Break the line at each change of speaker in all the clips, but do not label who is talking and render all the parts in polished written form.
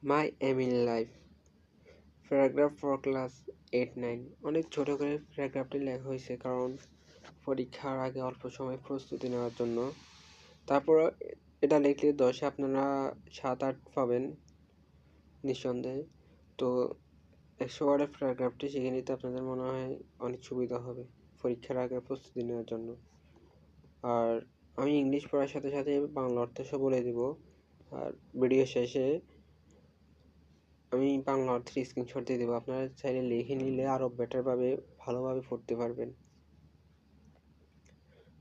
My aim in life paragraph for class 8-9। অনেক ছোট করে প্যারাগ্রাফটি লেখা হয়েছে কারণ পরীক্ষার আগে অল্প সময় প্রস্তুতি নেওয়ার জন্য। তারপর এটা লিখলে 10-এ আপনারা 7-8 পাবেন নিঃসন্দেহে। তো 100 ওয়ার্ডের প্যারাগ্রাফটি শিখে নিতে আপনাদের মনে হয় অনেক সুবিধা হবে পরীক্ষার আগে প্রস্তুতি নেওয়ার জন্য। আর আমি ইংলিশ পড়ার সাথে সাথে বাংলা অর্থ সহ বলে দেব। আর ভিডিও শেষে আমি বাংলা অর্থের স্ক্রিনশট দিয়ে দেবো, আপনারা চাইলে লিখে নিলে আরও বেটারভাবে ভালোভাবে পড়তে পারবেন।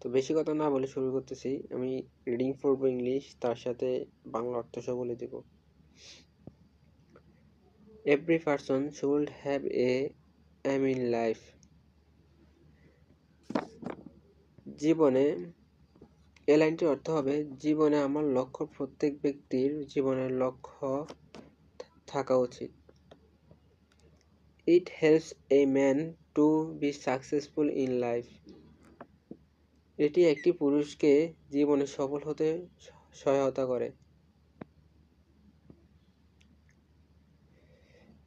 তো বেশি কথা না বলে শুরু করতেছি। আমি রিডিং পড়বো ইংলিশ, তার সাথে বাংলা অর্থ সহ বলে দেব। Every person should have a aim in life. জীবনে, এই লাইনটির অর্থ হবে জীবনে আমার লক্ষ্য, প্রত্যেক ব্যক্তির জীবনের লক্ষ্য থাকা উচিত। It helps a man to be successful in life. এটি একটি পুরুষকে জীবনে সফল হতে সহায়তা করে।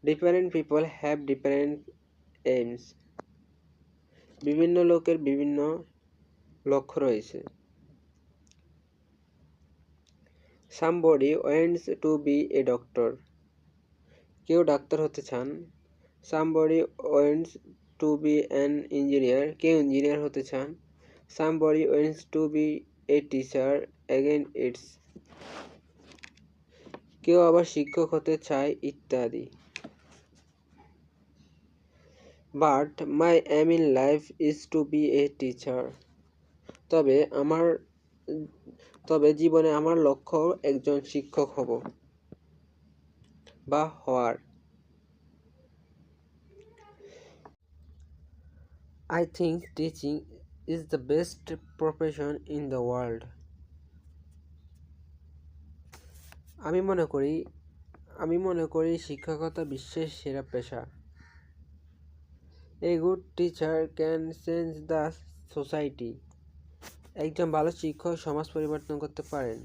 Different people have different aims. বিভিন্ন লোকের বিভিন্ন লক্ষ্য রয়েছে। Somebody wants to be a doctor. কেউ ডাক্তার হতে চান। Somebody wants to be an engineer. কেউ ইঞ্জিনিয়ার হতে চান। Somebody wants to be a teacher. Again it's কেউ আবার শিক্ষক হতে চায় ইত্যাদি। But my aim in life is to be a teacher. তবে জীবনে আমার লক্ষ্য একজন শিক্ষক হব বা হওয়ার। I think teaching is the best profession in the world. আমি মনে করি শিক্ষকতা বিশ্বের সেরা পেশা। A good teacher can change the society. একজন ভালো শিক্ষক সমাজ পরিবর্তন করতে পারেন।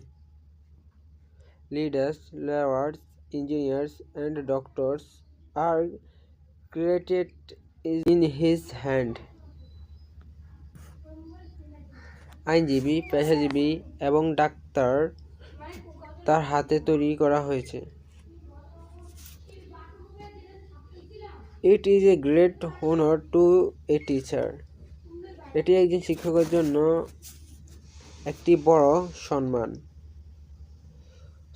Leaders, lawyers, engineers and doctors are created in his hand. আইনজীবী, পেশাজীবী এবং ডাক্তার তার হাতে তৈরি করা হয়েছে। It is a great honor to a teacher. এটি একজন শিক্ষকের জন্য একটি বড় সম্মান।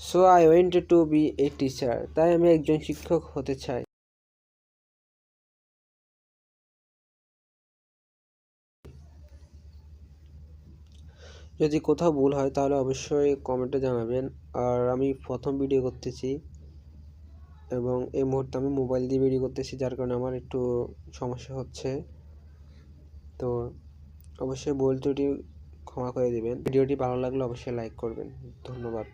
So I want to be a teacher. তাই আমি একজন শিক্ষক হতে চাই। যদি কোথাও ভুল হয় তাহলে অবশ্যই কমেন্টে জানাবেন। আর আমি প্রথম ভিডিও করতেছি এবং এই মুহূর্তে আমি মোবাইল দিয়ে ভিডিও করতেছি, যার কারণে আমার একটু সমস্যা হচ্ছে। তো অবশ্যই ভুল ত্রুটি ক্ষমা করে দিবেন। ভিডিওটি ভালো লাগলে অবশ্যই লাইক করবেন। ধন্যবাদ।